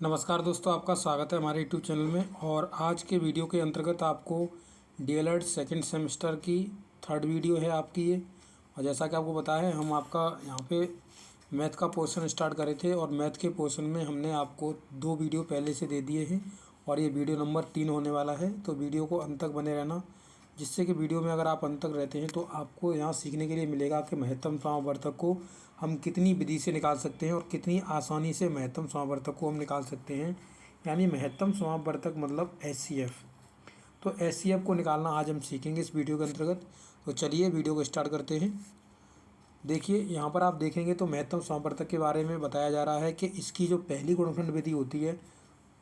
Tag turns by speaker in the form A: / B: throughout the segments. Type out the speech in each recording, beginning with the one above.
A: नमस्कार दोस्तों, आपका स्वागत है हमारे यूट्यूब चैनल में। और आज के वीडियो के अंतर्गत आपको डीएलएड सेकंड सेमेस्टर की थर्ड वीडियो है आपकी ये। और जैसा कि आपको पता है, हम आपका यहाँ पे मैथ का पोर्शन स्टार्ट करे थे और मैथ के पोर्शन में हमने आपको 2 वीडियो पहले से दे दिए हैं और ये वीडियो नंबर 3 होने वाला है। तो वीडियो को अंत तक बने रहना, जिससे कि वीडियो में अगर आप अंत तक रहते हैं तो आपको यहाँ सीखने के लिए मिलेगा कि महत्तम समापवर्तक को हम कितनी विधि से निकाल सकते हैं और कितनी आसानी से महत्तम समापवर्तक को हम निकाल सकते हैं। यानी महत्तम समापवर्तक मतलब एचसीएफ। तो एचसीएफ को निकालना आज हम सीखेंगे इस वीडियो के अंतर्गत। तो चलिए वीडियो को स्टार्ट करते हैं। देखिए यहाँ पर आप देखेंगे तो महत्तम समापवर्तक के बारे में बताया जा रहा है कि इसकी जो पहली गुणनखंड विधि होती है,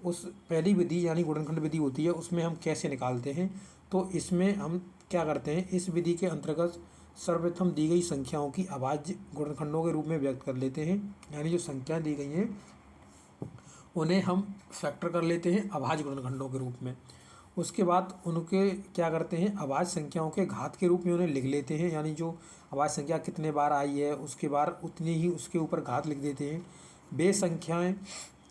A: उस पहली विधि यानी गुणनखंड विधि होती है, उसमें हम कैसे निकालते हैं। तो इसमें हम क्या करते हैं, इस विधि के अंतर्गत सर्वप्रथम दी गई संख्याओं की अभाज्य गुणनखंडों के रूप में व्यक्त कर लेते हैं। यानी जो संख्याएं दी गई हैं उन्हें हम फैक्टर कर लेते हैं अभाज्य गुणनखंडों के रूप में। उसके बाद उनके क्या करते हैं, अभाज्य संख्याओं के घात के रूप में उन्हें लिख लेते हैं। यानी जो अभाज्य संख्या कितने बार आई है उसके बार उतनी ही उसके ऊपर घात लिख देते हैं। वे संख्याएं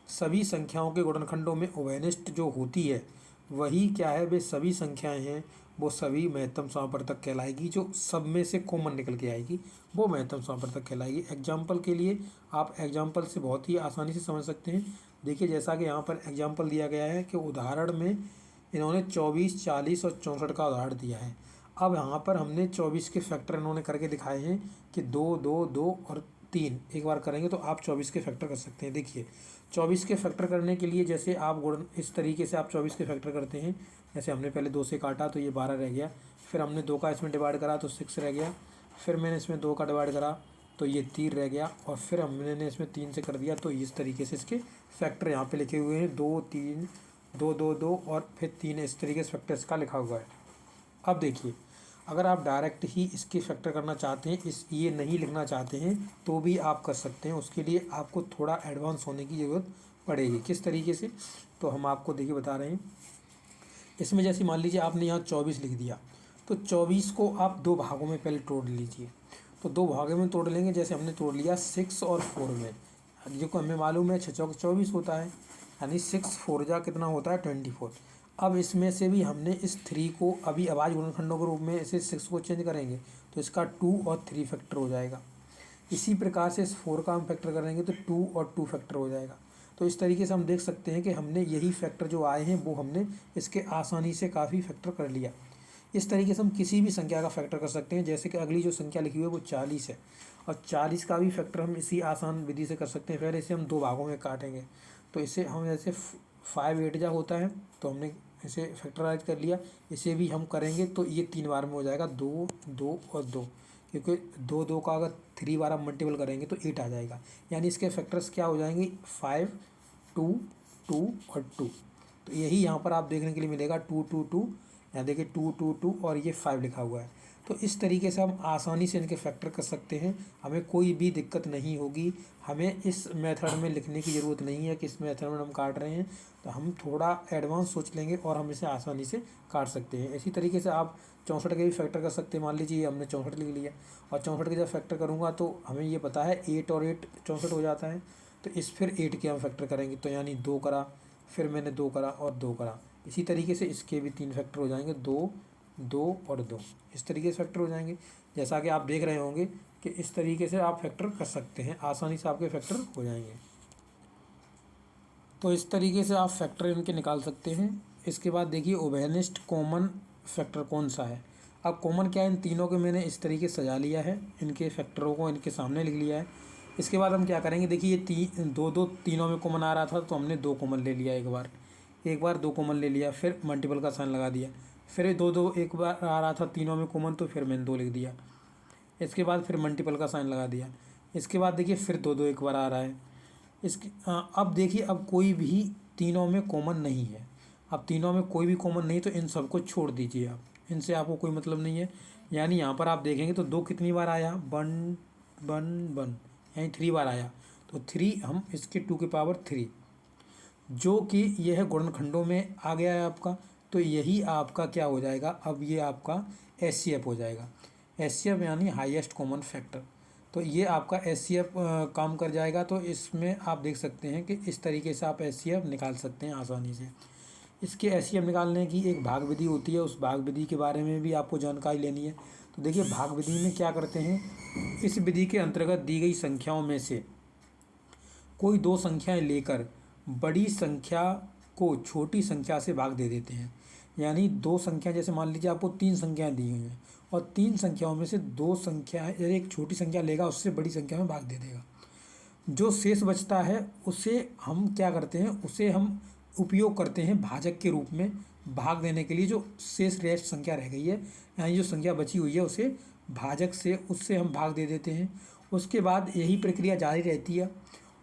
A: सभी संख्याओं के गुणनखंडों में उभयनिष्ठ जो होती है वही क्या है, वे सभी संख्याएं हैं, वो सभी महत्तम समापवर्तक कहलाएगी। जो सब में से कॉमन निकल के आएगी वो महत्तम समापवर्तक कहलाएगी। एग्जाम्पल के लिए आप एग्जाम्पल से बहुत ही आसानी से समझ सकते हैं। देखिए जैसा कि यहाँ पर एग्जाम्पल दिया गया है कि उदाहरण में इन्होंने 24, 40 और 64 का उदाहरण दिया है। अब यहाँ पर हमने 24 के फैक्टर इन्होंने करके दिखाए हैं कि 2, 2, 2 और 3 एक बार करेंगे तो आप 24 के फैक्टर कर सकते हैं। देखिए 24 के फैक्टर करने के लिए जैसे आप गुण इस तरीके से आप 24 के फैक्टर करते हैं। जैसे हमने पहले 2 से काटा तो ये 12 रह गया, फिर हमने 2 का इसमें डिवाइड करा तो 6 रह गया, फिर मैंने इसमें 2 का डिवाइड करा तो ये 3 रह गया, और फिर हमने इसमें 3 से कर दिया। तो इस तरीके से इसके फैक्टर यहाँ पे लिखे हुए हैं, 2, 3, 2, 2, 2 और फिर 3, इस तरीके से फैक्टर इसका लिखा हुआ है। अब देखिए अगर आप डायरेक्ट ही इसके फैक्टर करना चाहते हैं, ये नहीं लिखना चाहते हैं, तो भी आप कर सकते हैं। उसके लिए आपको थोड़ा एडवांस होने की ज़रूरत पड़ेगी। किस तरीके से, तो हम आपको देखिए बता रहे हैं। इसमें जैसे मान लीजिए आपने यहाँ 24 लिख दिया, तो 24 को आप 2 भागों में पहले तोड़ लीजिए। तो 2 भागों में तोड़ लेंगे, जैसे हमने तोड़ लिया 6 और 4 में। जो को हमें मालूम है 6 चौक 24 होता है, यानी 6 4 जा कितना होता है 24। अब इसमें से भी हमने इस 3 को अभी अभाज्य गुणनखंडों के रूप में इसे 6 को चेंज करेंगे तो इसका 2 और 3 फैक्टर हो जाएगा। इसी प्रकार से इस 4 का हम फैक्टर करेंगे तो 2 और 2 फैक्टर हो जाएगा। तो इस तरीके से हम देख सकते हैं कि हमने यही फैक्टर जो आए हैं वो हमने इसके आसानी से काफ़ी फैक्टर कर लिया। इस तरीके से हम किसी भी संख्या का फैक्टर कर सकते हैं। जैसे कि अगली जो संख्या लिखी हुई है वो 40 है, और 40 का भी फैक्टर हम इसी आसान विधि से कर सकते हैं। पहले इसे हम 2 भागों में काटेंगे, तो इसे हम जैसे 5 8 जा होता है, तो हमने इसे फैक्टराइज कर लिया। इसे भी हम करेंगे तो ये 3 बार में हो जाएगा, 2, 2 और 2, क्योंकि 2, 2 का अगर 3 बार हम मल्टीपल करेंगे तो 8 आ जाएगा। यानी इसके फैक्टर्स क्या हो जाएंगे, 5, 2, 2 और 2। तो यही यहाँ पर आप देखने के लिए मिलेगा 2, 2, 2। यहाँ देखिए 2, 2, 2 और ये 5 लिखा हुआ है। तो इस तरीके से हम आसानी से इनके फैक्टर कर सकते हैं, हमें कोई भी दिक्कत नहीं होगी। हमें इस मेथड में लिखने की ज़रूरत नहीं है कि इस मेथड में हम काट रहे हैं, तो हम थोड़ा एडवांस सोच लेंगे और हम इसे आसानी से काट सकते हैं। इसी तरीके से आप 64 के भी फैक्टर कर सकते हैं। मान लीजिए हमने 64 लिख लिया, और 64 के जब फैक्टर करूँगा तो हमें ये पता है 8 और 8 64 हो जाता है। तो इस फिर 8 के हम फैक्टर करेंगे, तो यानी 2 करा, फिर मैंने 2 करा और 2 करा। इसी तरीके से इसके भी 3 फैक्टर हो जाएंगे, 2, 2 और 2। इस तरीके से फैक्टर हो जाएंगे। जैसा कि आप देख रहे होंगे कि इस तरीके से आप फैक्टर कर सकते हैं, आसानी से आपके फैक्टर हो जाएंगे। तो इस तरीके से आप फैक्टर इनके निकाल सकते हैं। इसके बाद देखिए उभयनिष्ठ कॉमन फैक्टर कौन सा है। अब कॉमन क्या है, इन तीनों के मैंने इस तरीके से सजा लिया है, इनके फैक्टरों को इनके सामने लिख लिया है। इसके बाद हम क्या करेंगे, देखिए ये 2, 2 तीनों में कॉमन आ रहा था तो हमने 2 कॉमन ले लिया, एक बार 2 कॉमन ले लिया, फिर मल्टीपल का साइन लगा दिया। फिर 2, 2 एक बार आ रहा था तीनों में कॉमन, तो फिर मैंने 2 लिख दिया। इसके बाद फिर मल्टीपल का साइन लगा दिया। इसके बाद देखिए फिर 2, 2 एक बार आ रहा है। अब देखिए अब कोई भी तीनों में कॉमन नहीं है। अब तीनों में कोई भी कॉमन नहीं, तो इन सबको छोड़ दीजिए आप, इनसे आपको कोई मतलब नहीं है। यानी यहाँ पर आप देखेंगे तो 2 कितनी बार आया, 1 1 1, यानी 3 बार आया। तो 3 हम इसके 2 की पावर 3, जो कि यह गुणनखंडों में आ गया है आपका। तो यही आपका क्या हो जाएगा, अब ये आपका एचसीएफ हो जाएगा। एचसीएफ यानी हाईएस्ट कॉमन फैक्टर। तो ये आपका एचसीएफ काम कर जाएगा। तो इसमें आप देख सकते हैं कि इस तरीके से आप एचसीएफ निकाल सकते हैं आसानी से। इसके एचसीएफ निकालने की एक भाग विधि होती है, उस भाग विधि के बारे में भी आपको जानकारी लेनी है। तो देखिए भाग विधि में क्या करते हैं, इस विधि के अंतर्गत दी गई संख्याओं में से कोई दो संख्याएं लेकर बड़ी संख्या को छोटी संख्या से भाग दे देते हैं। यानी दो संख्या, जैसे मान लीजिए आपको तीन संख्याएं दी हुई हैं और तीन संख्याओं में से दो संख्या एक छोटी संख्या लेगा, उससे बड़ी संख्या में भाग दे देगा। जो शेष बचता है उसे हम क्या करते हैं, उसे हम उपयोग करते हैं भाजक के रूप में भाग देने के लिए। जो शेष रेस्ट संख्या रह गई है, यानी जो संख्या बची हुई है, उसे भाजक से उससे हम भाग दे देते हैं। उसके बाद यही प्रक्रिया जारी रहती है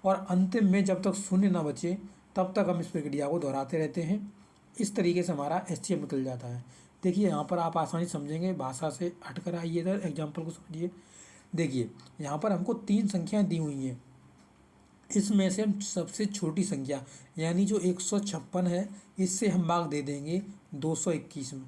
A: और अंतिम में जब तक शून्य ना बचे तब तक हम इस प्रक्रिया को दोहराते रहते हैं। इस तरीके से हमारा एचसीएफ निकल जाता है। देखिए यहाँ पर आप आसानी समझेंगे, भाषा से हटकर आइए, इधर एग्जाम्पल को समझिए। देखिए यहाँ पर हमको तीन संख्याएं दी हुई हैं, इसमें से हम सबसे छोटी संख्या यानी जो 156 है, इससे हम भाग दे देंगे 221 में।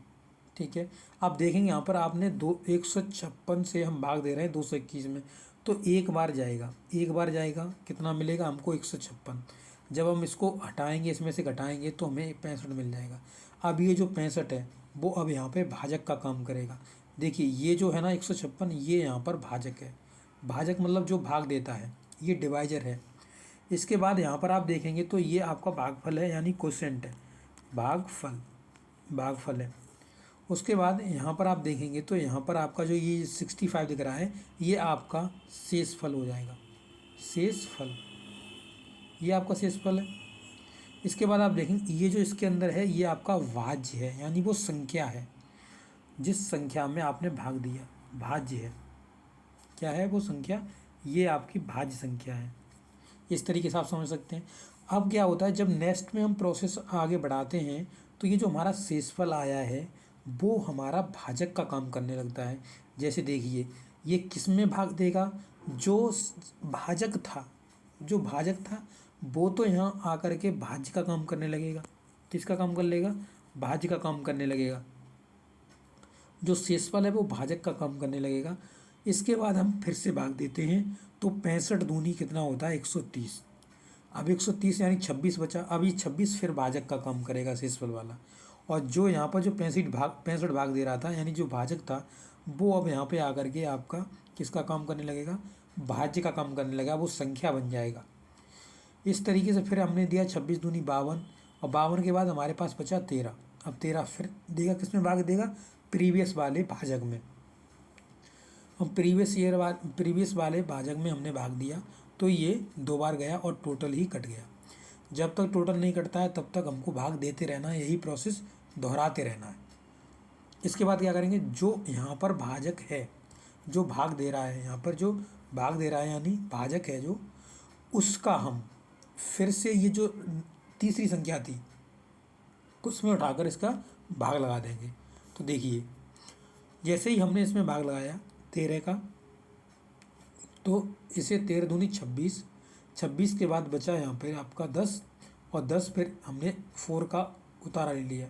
A: ठीक है, आप देखेंगे यहाँ पर आपने 156 से हम भाग दे रहे हैं 221 में, तो एक बार जाएगा कितना मिलेगा हमको, 156। जब हम इसको हटाएंगे, इसमें से घटाएंगे, तो हमें 65 मिल जाएगा। अब ये जो 65 है वो अब यहाँ पे भाजक का काम करेगा। देखिए ये जो है ना 156, ये यहाँ पर भाजक है। भाजक मतलब जो भाग देता है, ये डिवाइजर है। इसके बाद यहाँ पर आप देखेंगे तो ये आपका भागफल है, यानी क्वोशिएंट है, भागफल है। उसके बाद यहाँ पर आप देखेंगे तो यहाँ पर आपका जो ये 65 दिख रहा है, ये आपका शेषफल हो जाएगा। शेषफल, ये आपका शेषफल है। इसके बाद आप देखेंगे ये जो इसके अंदर है, ये आपका भाज्य है, यानी वो संख्या है जिस संख्या में आपने भाग दिया, भाज्य है। क्या है वो संख्या, ये आपकी भाज्य संख्या है। इस तरीके से आप समझ सकते हैं। अब क्या होता है, जब नेक्स्ट में हम प्रोसेस आगे बढ़ाते हैं तो ये जो हमारा शेषफल आया है वो हमारा भाजक का काम करने लगता है। जैसे देखिए ये किस में भाग देगा, जो भाजक था वो तो यहाँ आकर के भाज्य का काम करने लगेगा। किसका काम कर लेगा, भाज्य का काम करने लगेगा। जो शेषफल है वो भाजक का काम करने लगेगा। इसके बाद हम फिर से भाग देते हैं, तो 65 दूनी कितना होता है, 130। अब 130 यानी 26 बचा। अब ये 26 फिर भाजक का काम करेगा, शेषफल वाला। और जो यहाँ पर जो 65 भाग दे रहा था, यानी जो भाजक था, वो अब यहाँ पे आकर के आपका किसका काम करने लगेगा, भाज्य का काम करने लगेगा, वो संख्या बन जाएगा। इस तरीके से फिर हमने दिया 26 दूनी 52, और 52 के बाद हमारे पास बचा 13। अब 13 फिर देगा, किस में भाग देगा, प्रीवियस वाले भाजक में। हम प्रीवियस वाले भाजक में हमने भाग दिया, तो ये 2 बार गया और टोटल ही कट गया। जब तक टोटल नहीं कटता है तब तक हमको भाग देते रहना है, यही प्रोसेस दोहराते रहना है। इसके बाद क्या करेंगे, जो यहाँ पर भाजक है, जो भाग दे रहा है, यहाँ पर जो भाग दे रहा है यानी भाजक है जो, उसका हम फिर से ये जो तीसरी संख्या थी उसमें उठाकर इसका भाग लगा देंगे। तो देखिए जैसे ही हमने इसमें भाग लगाया 13 का, तो इसे 13 दूनी 26, 26 के बाद बचा यहाँ पर आपका 10, और 10 फिर हमने 4 का उतारा ले लिया।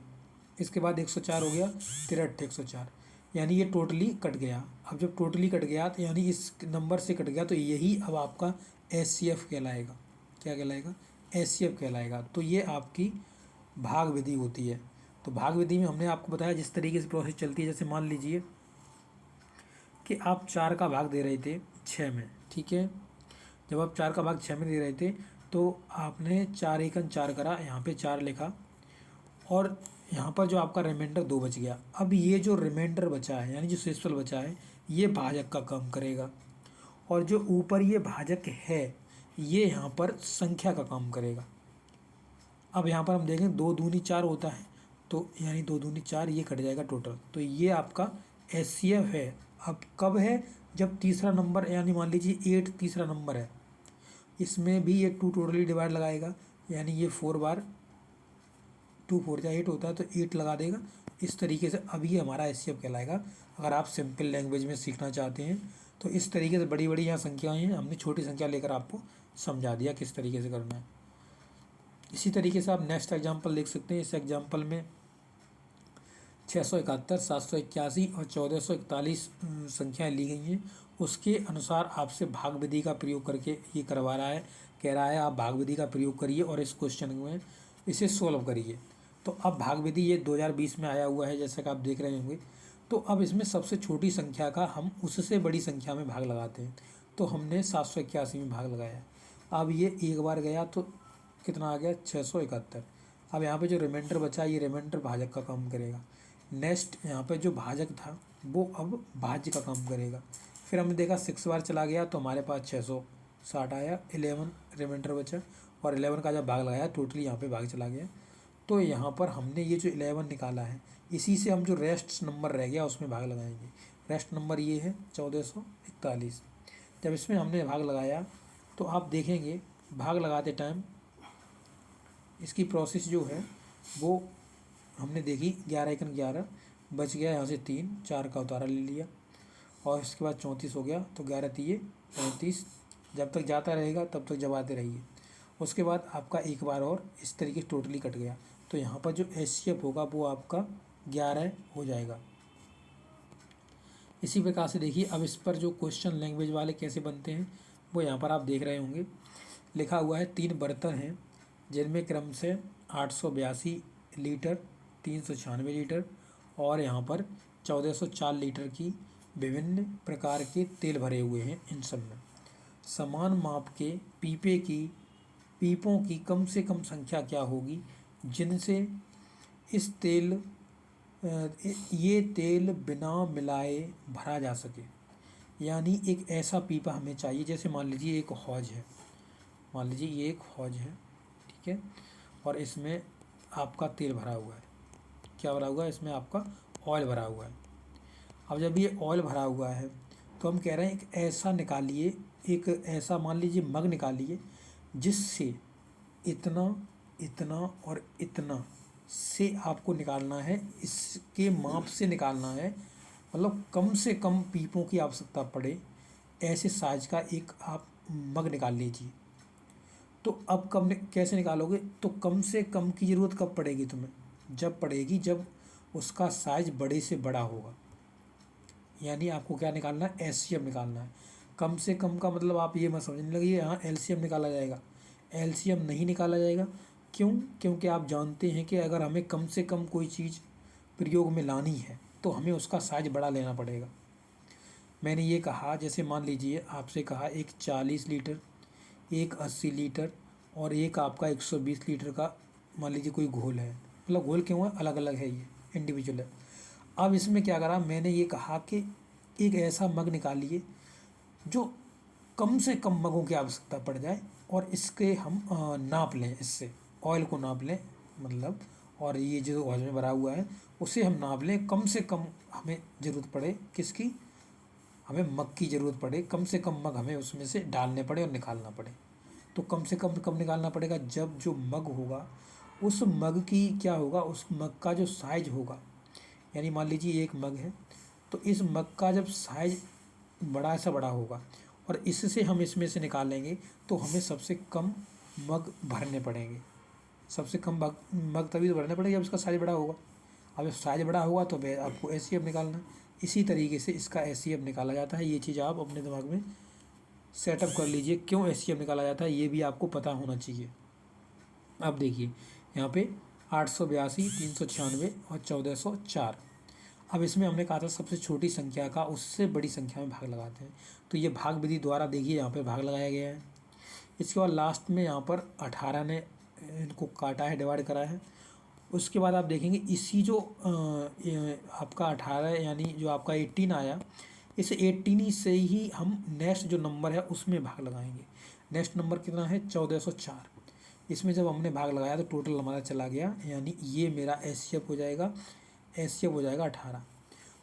A: इसके बाद 104 हो गया, 13 104, यानी ये टोटली कट गया। अब जब टोटली कट गया तो यानी इस नंबर से कट गया, तो यही अब आपका एचसीएफ कहलाएगा। क्या कहलाएगा, एचसीएफ कहलाएगा। तो ये आपकी भाग विधि होती है। तो भाग विधि में हमने आपको बताया जिस तरीके से प्रोसेस चलती है। जैसे मान लीजिए कि आप 4 का भाग दे रहे थे 6 में, ठीक है। जब आप 4 का भाग 6 में दे रहे थे तो आपने 4 एकन 4 करा, यहाँ पे 4 लिखा, और यहाँ पर जो आपका रिमाइंडर 2 बच गया। अब ये जो रिमाइंडर बचा है, यानी जो शेषफल बचा है, ये भाजक का काम करेगा, और जो ऊपर ये भाजक है ये यहाँ पर संख्या का काम करेगा। अब यहाँ पर हम देखें 2 दूनी 4 होता है, तो यानी 2 दूनी 4, ये कट जाएगा टोटल। तो ये आपका एचसीएफ है। अब कब है, जब तीसरा नंबर, यानी मान लीजिए 8 तीसरा नंबर है, इसमें भी ये 2 टोटली डिवाइड लगाएगा, यानी ये 4 बार 2 4 या 8 होता है, तो 8 लगा देगा। इस तरीके से अब ये हमारा एचसीएफ कहलाएगा। अगर आप सिंपल लैंग्वेज में सीखना चाहते हैं तो इस तरीके से बड़ी बड़ी यहाँ संख्याएँ हैं, हमने छोटी संख्या लेकर आपको समझा दिया किस तरीके से करना है। इसी तरीके से आप नेक्स्ट एग्जाम्पल देख सकते हैं। इस एग्जाम्पल में 671, 781 और 1441 संख्याएँ ली गई हैं। उसके अनुसार आपसे भाग विधि का प्रयोग करके ये करवा रहा है, कह रहा है आप भाग विधि का प्रयोग करिए और इस क्वेश्चन में इसे सोल्व करिए। तो अब भाग विधि ये 2020 में आया हुआ है, जैसा कि आप देख रहे होंगे। तो अब इसमें सबसे छोटी संख्या का हम उससे बड़ी संख्या में भाग लगाते हैं। तो हमने 781 में भाग लगाया। अब ये एक बार गया तो कितना आ गया, 671। अब यहाँ पे जो रिमाइंडर बचा, ये रिमाइंडर भाजक का काम करेगा। नेक्स्ट यहाँ पे जो भाजक था वो अब भाज्य का काम करेगा। फिर हमने देखा 6 बार चला गया तो हमारे पास 660 आया, 11 रिमाइंडर बचा और 11 का जब भाग लगाया टोटली यहाँ पे भाग चला गया। तो यहाँ पर हमने ये जो 11 निकाला है, इसी से हम जो रेस्ट नंबर रह गया उसमें भाग लगाएंगे। रेस्ट नंबर ये है 1441। जब इसमें हमने भाग लगाया तो आप देखेंगे भाग लगाते टाइम इसकी प्रोसेस जो है वो हमने देखी, 11 एकन 11 बच गया, यहाँ से 3 4 का उतारा ले लिया और इसके बाद 34 हो गया। तो 11 तिये 35, जब तक जाता रहेगा तब तक जबाते रहिए। उसके बाद आपका एक बार और इस तरीके से टोटली कट गया। तो यहाँ पर जो HCF होगा वो आपका 11 हो जाएगा। इसी प्रकार से देखिए अब इस पर जो क्वेश्चन लैंग्वेज वाले कैसे बनते हैं वो यहाँ पर आप देख रहे होंगे। लिखा हुआ है 3 बर्तन हैं जिनमें क्रम से 882 लीटर, 396 लीटर और यहाँ पर 1404 लीटर की विभिन्न प्रकार के तेल भरे हुए हैं। इन सब में समान माप के पीपों की कम से कम संख्या क्या होगी जिनसे ये तेल बिना मिलाए भरा जा सके। यानी एक ऐसा पीपा हमें चाहिए, जैसे मान लीजिए एक हौज है, मान लीजिए ये एक हौज है, ठीक है, और इसमें आपका तेल भरा हुआ है। क्या भरा हुआ है? इसमें आपका ऑयल भरा हुआ है। अब जब ये ऑयल भरा हुआ है तो हम कह रहे हैं एक ऐसा निकालिए, एक ऐसा मान लीजिए मग निकालिए जिससे इतना, इतना और इतना से आपको निकालना है, इसके माप से निकालना है, मतलब कम से कम पीपों की आवश्यकता पड़े ऐसे साइज का एक आप मग निकाल लीजिए। तो अब कैसे निकालोगे? तो कम से कम की ज़रूरत कब पड़ेगी तुम्हें? जब पड़ेगी जब उसका साइज बड़े से बड़ा होगा। यानी आपको क्या निकालना है? HCF निकालना है। कम से कम का मतलब आप ये मत समझने लगिए यहाँ LCM निकाला जाएगा। LCM नहीं निकाला जाएगा। क्यों? क्योंकि आप जानते हैं कि अगर हमें कम से कम कोई चीज़ प्रयोग में लानी है तो हमें उसका साइज बड़ा लेना पड़ेगा। मैंने ये कहा, जैसे मान लीजिए आपसे कहा एक 40 लीटर, एक 80 लीटर और एक आपका 120 लीटर का मान लीजिए कोई घोल है। मतलब घोल क्यों है? अलग अलग है, ये इंडिविजुअल है। अब इसमें क्या करा, मैंने ये कहा कि एक ऐसा मग निकालिए जो कम से कम मगों की आवश्यकता पड़ जाए और इसके हम नाप लें, इससे ऑयल को नाप लें, मतलब और ये जो ऑयल में भरा हुआ है उसे हम नाप लें। कम से कम हमें ज़रूरत पड़े किसकी? हमें मग की ज़रूरत पड़े, कम से कम मग हमें उसमें से डालने पड़े और निकालना पड़े। तो कम से कम कब निकालना पड़ेगा? जब जो मग होगा उस मग की क्या होगा, उस मग का जो साइज होगा, यानी मान लीजिए एक मग है तो इस मग का जब साइज बड़ा सा बड़ा होगा और इससे हम इसमें से निकालेंगे तो हमें सबसे कम मग भरने पड़ेंगे। सबसे कम मग तभी तो भरने पड़ेंगे जब इसका साइज बड़ा होगा। अब जब साइज बड़ा होगा तो आपको HCF निकालना है। इसी तरीके से इसका HCF निकाला जाता है। ये चीज़ आप अपने दिमाग में सेटअप कर लीजिए, क्यों HCF निकाला जाता है ये भी आपको पता होना चाहिए। अब देखिए यहाँ पे 882, 396 और 1404। अब इसमें हमने कहा था सबसे छोटी संख्या का उससे बड़ी संख्या में भाग लगाते हैं। तो ये भाग विधि द्वारा देखिए यहाँ पे भाग लगाया गया है। इसके बाद लास्ट में यहाँ पर 18 ने इनको काटा है, डिवाइड करा है। उसके बाद आप देखेंगे इसी जो आपका 18 यानी जो आपका 18 आया, इस 18 से ही हम नेक्स्ट जो नंबर है उसमें भाग लगाएंगे। नेक्स्ट नंबर कितना है? 1404। इसमें जब हमने भाग लगाया तो टोटल हमारा चला गया, यानी ये मेरा HCF हो जाएगा। HCF हो जाएगा 18।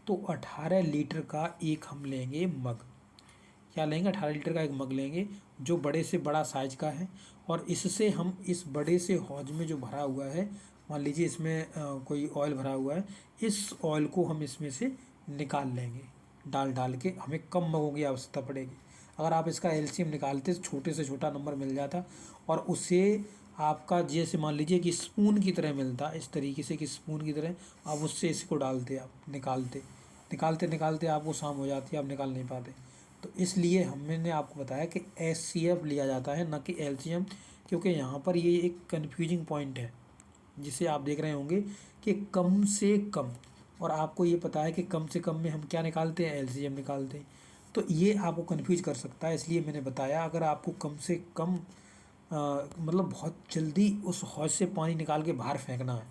A: तो 18 लीटर का एक हम लेंगे मग। क्या लेंगे? 18 लीटर का एक मग लेंगे जो बड़े से बड़ा साइज का है और इससे हम इस बड़े से हौज में जो भरा हुआ है, मान लीजिए इसमें कोई ऑयल भरा हुआ है, इस ऑयल को हम इसमें से निकाल लेंगे। डाल के हमें कम मगों की आवश्यकता पड़ेगी। अगर आप इसका LCM निकालते तो छोटे से छोटा नंबर मिल जाता और उसे आपका जैसे मान लीजिए कि स्पून की तरह मिलता, इस तरीके से कि स्पून की तरह आप उससे इसको डालते, आप निकालते निकालते निकालते आपको शाम हो जाती है, आप निकाल नहीं पाते। तो इसलिए हमने आपको बताया कि एचसीएफ लिया जाता है, न कि एलसीएम, क्योंकि यहाँ पर ये एक कन्फ्यूजिंग पॉइंट है जिसे आप देख रहे होंगे कि कम से कम, और आपको ये पता है कि कम से कम में हम क्या निकालते हैं, एलसीएम निकालते हैं। तो ये आपको कन्फ्यूज कर सकता है, इसलिए मैंने बताया अगर आपको कम से कम मतलब बहुत जल्दी उस हौज से पानी निकाल के बाहर फेंकना है।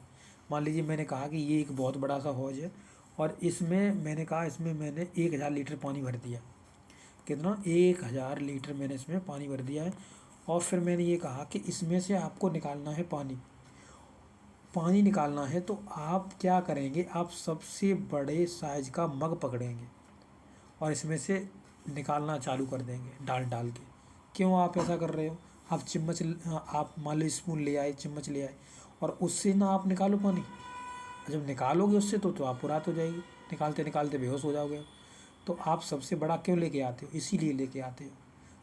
A: मान लीजिए मैंने कहा कि ये एक बहुत बड़ा सा हौज है और इसमें मैंने कहा इसमें मैंने 1000 लीटर पानी भर दिया। कितना? 1000 लीटर मैंने इसमें पानी भर दिया है। और फिर मैंने ये कहा कि इसमें से आपको निकालना है पानी। पानी निकालना है तो आप क्या करेंगे, आप सबसे बड़े साइज का मग पकड़ेंगे और इसमें से निकालना चालू कर देंगे डाल डाल के। क्यों आप ऐसा कर रहे हो? आप चम्मच, आप मान लो स्पून ले आए, चम्मच ले आए और उससे ना आप निकालो पानी। जब निकालोगे उससे तो आप रात हो जाएगी, निकालते निकालते बेहोश हो जाओगे। तो आप सबसे बड़ा क्यों लेके आते हो? इसीलिए लेके आते हो।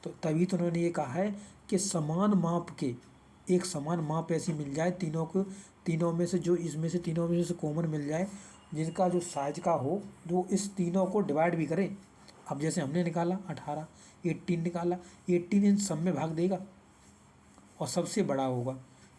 A: तो तभी तो उन्होंने ये कहा है कि समान माप के, एक समान माप ऐसी मिल जाए तीनों को, तीनों में से जो इसमें से तीनों में से कॉमन मिल जाए, जिनका जो साइज का हो, जो इस तीनों को डिवाइड भी करें। अब जैसे हमने निकाला 18, 18 निकाला, 18 इन सब में भाग देगा और सबसे बड़ा होगा,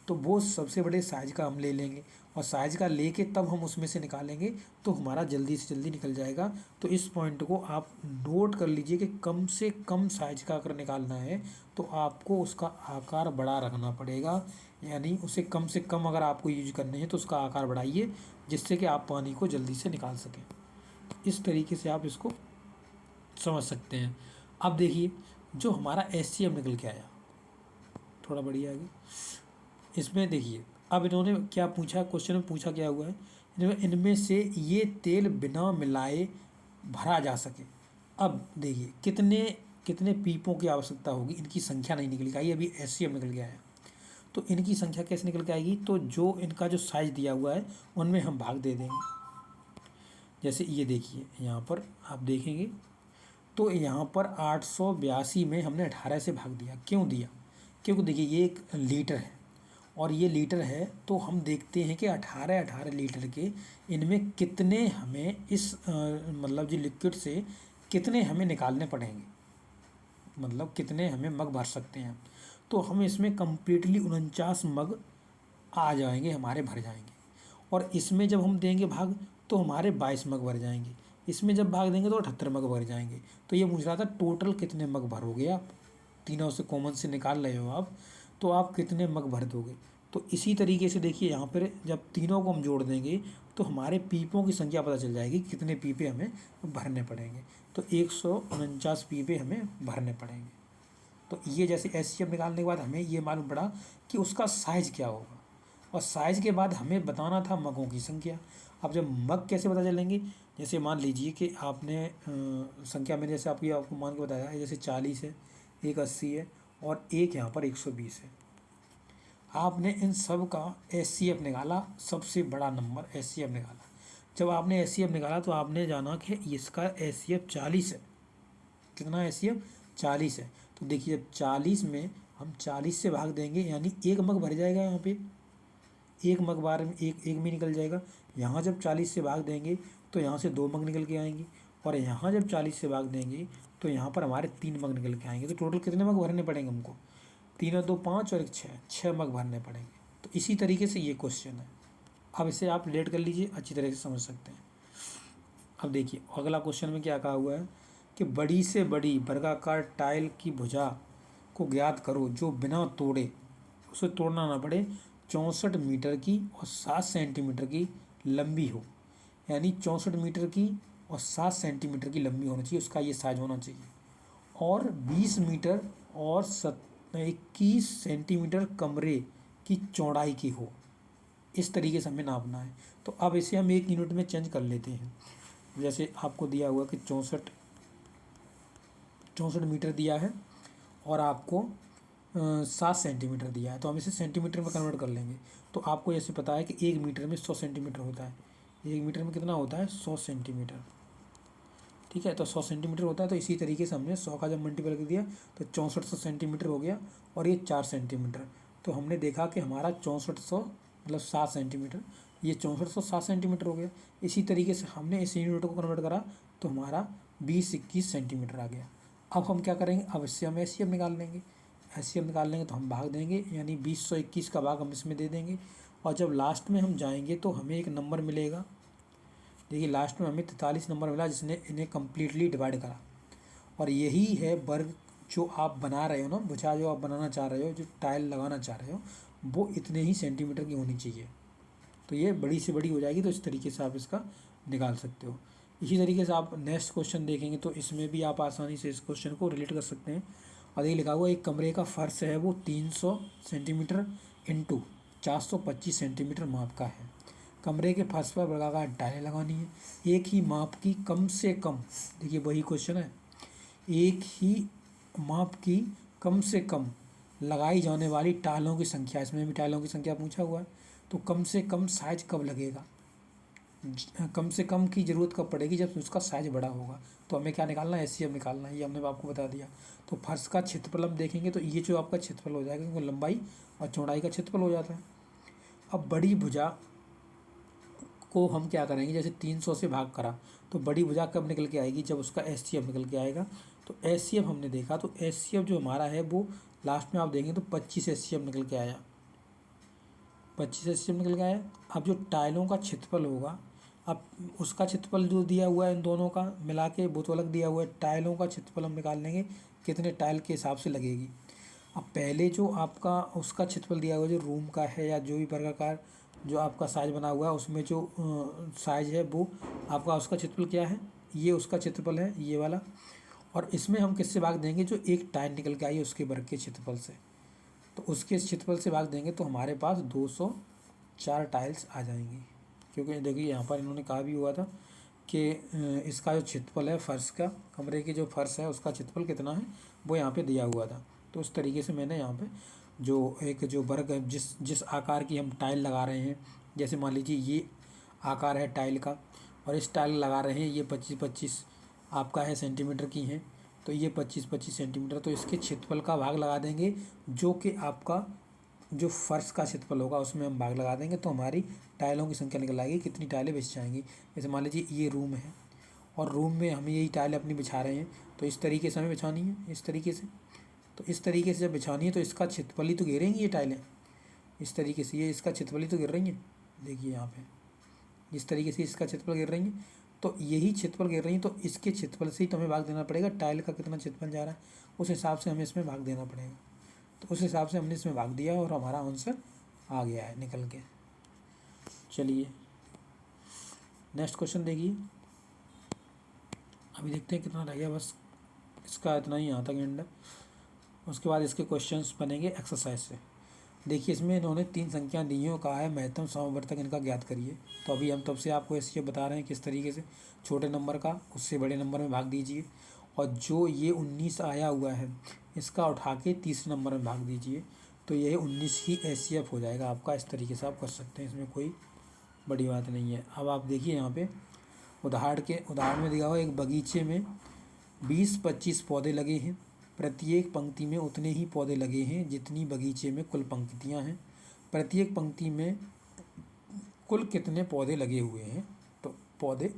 A: तो वो सबसे बड़े साइज का हम ले लेंगे और साइज का लेके तब हम उसमें से निकालेंगे तो हमारा जल्दी से जल्दी निकल जाएगा। तो इस पॉइंट को आप नोट कर लीजिए कि कम से कम साइज का अगर निकालना है तो आपको उसका आकार बड़ा रखना पड़ेगा, यानी उसे कम से कम अगर आपको यूज करने हैं तो उसका आकार बढ़ाइए जिससे कि आप पानी को जल्दी से निकाल सकें। इस तरीके से आप इसको समझ सकते हैं। अब देखिए जो हमारा एचसीएफ निकल के आया, थोड़ा बढ़िया आगे, इसमें देखिए अब इन्होंने क्या पूछा, क्वेश्चन में पूछा क्या हुआ है, इनमें से ये तेल बिना मिलाए भरा जा सके। अब देखिए कितने कितने पीपों की आवश्यकता होगी, इनकी संख्या नहीं निकल के आई, अभी एचसीएफ निकल के आया। तो इनकी संख्या कैसे निकल के आएगी? तो जो इनका जो साइज दिया हुआ है उनमें हम भाग दे देंगे। जैसे ये देखिए यहाँ पर आप देखेंगे तो यहाँ पर 882 में हमने 18 से भाग दिया। क्यों दिया? क्योंकि देखिए ये एक लीटर है और ये लीटर है, तो हम देखते हैं कि 18 लीटर के इनमें कितने हमें इस मतलब जो लिक्विड से कितने हमें निकालने पड़ेंगे, मतलब कितने हमें मग भर सकते हैं। तो हम इसमें कम्प्लीटली 49 मग आ जाएंगे, हमारे भर जाएंगे। और इसमें जब हम देंगे भाग तो हमारे 22 मग भर जाएंगे। इसमें जब भाग देंगे तो 78 मग भर जाएंगे। तो ये पूछ रहा था टोटल कितने मग भरोगे आप, तीनों से कॉमन से निकाल रहे हो आप, तो आप कितने मग भर दोगे। तो इसी तरीके से देखिए यहाँ पर जब तीनों को हम जोड़ देंगे तो हमारे पीपों की संख्या पता चल जाएगी, कितने पीपे हमें भरने पड़ेंगे। तो 149 पीपे हमें भरने पड़ेंगे। तो ये जैसे एचसीएफ निकालने के बाद हमें ये मालूम पड़ा कि उसका साइज़ क्या होगा, और साइज़ के बाद हमें बताना था मगों की संख्या। अब जब मग कैसे पता चलेंगे, जैसे मान लीजिए कि आपने संख्या में जैसे आपको मान के बताया है, जैसे 40 है, एक 80 है और एक यहाँ पर 120 है। आपने इन सब का एचसीएफ निकाला, सबसे बड़ा नंबर एचसीएफ निकाला। जब आपने एचसीएफ निकाला तो आपने जाना कि इसका एचसीएफ 40 है। कितना एचसीएफ? 40 है। तो देखिए जब 40 में हम 40 से भाग देंगे यानी एक मग भर जाएगा, यहाँ पे एक मग बार में एक में निकल जाएगा। यहाँ जब 40 से भाग देंगे तो यहाँ से 2 मग निकल के आएंगे और यहाँ जब 40 से भाग देंगे तो यहाँ पर हमारे 3 मग निकल के आएंगे। तो टोटल कितने मग भरने पड़ेंगे हमको? 3 और 2 5 और 1 6 मग भरने पड़ेंगे। तो इसी तरीके से ये क्वेश्चन है। अब इसे आप रिलेट कर लीजिए, अच्छी तरह से समझ सकते हैं। अब देखिए अगला क्वेश्चन में क्या कहा हुआ है कि बड़ी से बड़ी वर्गाकार टाइल की भुजा को ज्ञात करो जो बिना तोड़े, उसे तोड़ना ना पड़े, 64 मीटर की और 7 सेंटीमीटर की लंबी हो। यानी 64 मीटर की और 7 सेंटीमीटर की लंबी होनी चाहिए, उसका ये साइज होना चाहिए। और 20 मीटर और 21 सेंटीमीटर कमरे की चौड़ाई की हो। इस तरीके से हमें नापना है। तो अब इसे हम 1 यूनिट में चेंज कर लेते हैं। जैसे आपको दिया हुआ कि 64 मीटर दिया है और आपको 7 सेंटीमीटर दिया है, तो हम इसे सेंटीमीटर में कन्वर्ट कर लेंगे। तो आपको जैसे पता है कि 1 मीटर में 100 सेंटीमीटर होता है। 1 मीटर में कितना होता है? 100 सेंटीमीटर। ठीक है, तो 100 सेंटीमीटर होता है। तो इसी तरीके से हमने 100 का जब मल्टीपल कर दिया तो 6400 सेंटीमीटर हो गया और ये 4 सेंटीमीटर। तो हमने देखा कि हमारा 6400 मतलब 7 सेंटीमीटर, ये 6400 7 सेंटीमीटर हो गया। इसी तरीके से हमने इस यूनिट को कन्वर्ट करा तो हमारा 20-21 सेंटीमीटर आ गया। अब हम क्या करेंगे, अब इससे हम एचसीएफ निकाल लेंगे। एचसीएफ निकाल लेंगे तो हम भाग देंगे, यानी 2021 का भाग हम इसमें दे देंगे। और जब लास्ट में हम जाएंगे तो हमें एक नंबर मिलेगा। देखिए लास्ट में हमें 43 नंबर मिला जिसने इन्हें कम्प्लीटली डिवाइड करा। और यही है वर्ग जो आप बना रहे हो ना, भुजा जो आप बनाना चाह रहे हो, जो टाइल लगाना चाह रहे हो, वो इतने ही सेंटीमीटर की होनी चाहिए। तो ये बड़ी से बड़ी हो जाएगी, तो इस तरीके से आप इसका निकाल सकते हो। इसी तरीके से आप नेक्स्ट क्वेश्चन देखेंगे तो इसमें भी आप आसानी से इस क्वेश्चन को रिलेट कर सकते हैं। और ये लिखा हुआ एक कमरे का फर्श है वो 300 सेंटीमीटर इंटू 425 सेंटीमीटर माप का है। कमरे के फर्श पर वर्गाकार टाइलें लगानी है। एक ही माप की कम से कम, देखिए वही क्वेश्चन है, एक ही माप की कम से कम लगाई जाने वाली टाइलों की संख्या, इसमें भी टाइलों की संख्या पूछा हुआ है। तो कम से कम साइज कब लगेगा, कम से कम की ज़रूरत कब पड़ेगी, जब उसका साइज बड़ा होगा। तो हमें क्या निकालना है, एचसीएफ निकालना है, ये हमने आपको बता दिया। तो फर्श का क्षेत्रफल हम देखेंगे तो ये जो आपका क्षेत्रफल हो जाएगा, क्योंकि लंबाई और चौड़ाई का क्षेत्रफल हो जाता है। अब बड़ी भुजा को हम क्या करेंगे, जैसे 300 से भाग करा तो बड़ी भुजा कब निकल के आएगी, जब उसका एचसीएफ निकल के आएगा। तो एचसीएफ हमने देखा, तो एचसीएफ जो हमारा है वो लास्ट में आप देखेंगे तो 25 एचसीएफ निकल के आया, 25 एचसीएफ निकल के आया। अब जो टाइलों का क्षेत्रफल होगा, अब उसका क्षेत्रफल जो दिया हुआ है इन दोनों का मिला के वो तो अलग दिया हुआ है, टाइलों का क्षेत्रफल हम निकाल लेंगे कितने टाइल के हिसाब से लगेगी। अब पहले जो आपका उसका क्षेत्रफल दिया हुआ जो रूम का है या जो भी वर्गाकार जो आपका साइज बना हुआ है उसमें जो साइज है वो आपका उसका क्षेत्रफल क्या है, ये उसका क्षेत्रफल है ये वाला। और इसमें हम किससे भाग देंगे, जो एक टाइल निकल के आई है उसके वर्ग के क्षेत्रफल से। तो उसके क्षेत्रफल से भाग देंगे तो हमारे पास 204 टाइल्स आ जाएंगी। क्योंकि देखिए यहाँ पर इन्होंने कहा भी हुआ था कि इसका जो क्षेत्रफल है फर्श का, कमरे की जो फर्श है उसका क्षेत्रफल कितना है वो यहाँ पे दिया हुआ था। तो उस तरीके से मैंने यहाँ पे जो एक जो वर्ग है, जिस आकार की हम टाइल लगा रहे हैं, जैसे मान लीजिए ये आकार है टाइल का और इस टाइल लगा रहे हैं, ये 25-25 आपका है सेंटीमीटर की हैं, तो ये 25-25 सेंटीमीटर, तो इसके क्षेत्रफल का भाग लगा देंगे जो कि आपका जो फर्श का क्षेत्रफल होगा उसमें हम भाग लगा देंगे। तो हमारी टाइलों की संख्या निकल आएगी, कितनी टाइलें बिछ जाएंगी। जैसे मान लीजिए ये रूम है और रूम में हम यही टाइलें अपनी बिछा रहे हैं, तो इस तरीके से हमें बिछानी है, इस तरीके से। तो इस तरीके से जब बिछानी है तो इसका क्षेत्रफल ही तो घेरेंगी ये टाइलें, इस तरीके से ये इसका क्षेत्रफल ही तो गिर रही हैं। देखिए यहाँ पे इस तरीके से इसका क्षेत्रफल गिर रही हैं, तो यही क्षेत्रफल गिर रही हैं, तो इसके क्षेत्रफल से ही तो हमें भाग देना पड़ेगा। टाइल का कितना क्षेत्रफल जा रहा है उस हिसाब से हमें इसमें भाग देना पड़ेगा। तो उस हिसाब से हमने इसमें भाग दिया और हमारा आंसर आ गया है निकल के। चलिए नेक्स्ट क्वेश्चन देखिए, अभी देखते हैं कितना रह गया, बस इसका इतना ही यहाँ तक एंड है। उसके बाद इसके क्वेश्चंस बनेंगे एक्सरसाइज से। देखिए इसमें इन्होंने 3 संख्या दी हैं, कहा है महत्तम समवर्तक इनका ज्ञात करिए। तो अभी हम तब से आपको ऐसे बता रहे हैं किस तरीके से छोटे नंबर का उससे बड़े नंबर में भाग दीजिए, और जो ये 19 आया हुआ है इसका उठा के तीसरे नंबर में भाग दीजिए, तो यह 19 ही एचसीएफ हो जाएगा आपका। इस तरीके से आप कर सकते हैं, इसमें कोई बड़ी बात नहीं है। अब आप देखिए यहाँ पे उदाहरण में दिया हुआ एक बगीचे में 20-25 पौधे लगे हैं, प्रत्येक पंक्ति में उतने ही पौधे लगे हैं जितनी बगीचे में कुल पंक्तियाँ हैं। प्रत्येक पंक्ति में कुल कितने पौधे लगे हुए हैं, तो पौधे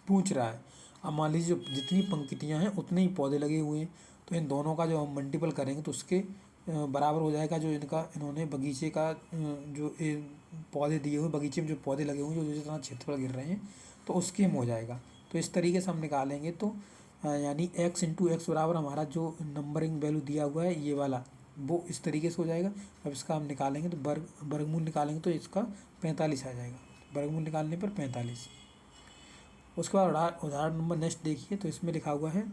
A: पूछ रहा है। अब मान लीजिए जितनी पंक्तियाँ हैं उतने ही पौधे लगे हुए हैं, तो इन दोनों का जो हम मल्टीपल करेंगे तो उसके बराबर हो जाएगा जो इन्होंने बगीचे का जो पौधे दिए हुए, बगीचे में जो पौधे लगे हुए हैं जो जितना क्षेत्रफल गिर रहे हैं तो उसके में हो जाएगा। तो इस तरीके से हम निकालेंगे, तो यानी x इंटू एक्स बराबर हमारा जो नंबरिंग वैल्यू दिया हुआ है ये वाला वो इस तरीके से हो जाएगा। अब इसका हम निकालेंगे तो वर्गमूल निकालेंगे तो इसका 45 आ जाएगा, वर्गमूल निकालने पर 45। उसके बाद उदाहरण नंबर नेक्स्ट देखिए, तो इसमें लिखा हुआ है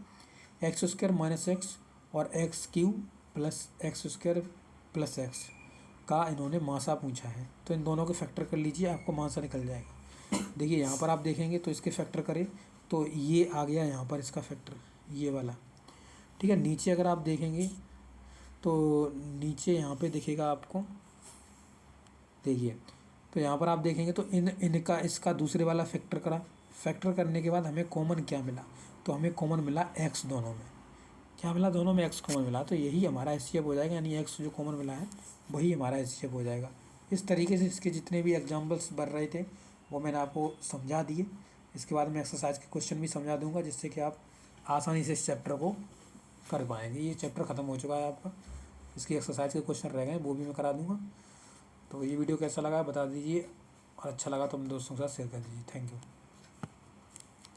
A: x² - x और x³ + x² + x का इन्होंने मासा पूछा है। तो इन दोनों के फैक्टर कर लीजिए, आपको मासा निकल जाएगा। देखिए यहाँ पर आप देखेंगे तो इसके फैक्टर करें तो ये आ गया यहाँ पर इसका फैक्टर, ये वाला, ठीक है। नीचे अगर आप देखेंगे तो नीचे यहाँ पे दिखेगा आपको, देखिए तो यहाँ पर आप देखेंगे तो इनका इसका दूसरे वाला फैक्टर करने के बाद हमें कॉमन क्या मिला, तो हमें कॉमन मिला x दोनों में,
B: क्या मिला, दोनों में एक्स कॉमन मिला, तो यही हमारा एचसीएफ हो जाएगा, यानी एक्स जो कॉमन मिला है वही हमारा एचसीएफ हो जाएगा। इस तरीके से इसके जितने भी एग्जाम्पल्स बन रहे थे वो मैंने आपको समझा दिए। इसके बाद मैं एक्सरसाइज के क्वेश्चन भी समझा दूंगा, जिससे कि आप आसानी से इस चैप्टर को कर पाएंगे। ये चैप्टर ख़त्म हो चुका है आपका, इसकी एक्सरसाइज के क्वेश्चन रह गए, वो भी मैं करा दूंगा। तो ये वीडियो कैसा लगा बता दीजिए, और अच्छा लगा तो अपने दोस्तों के साथ शेयर कर दीजिए। Thank you.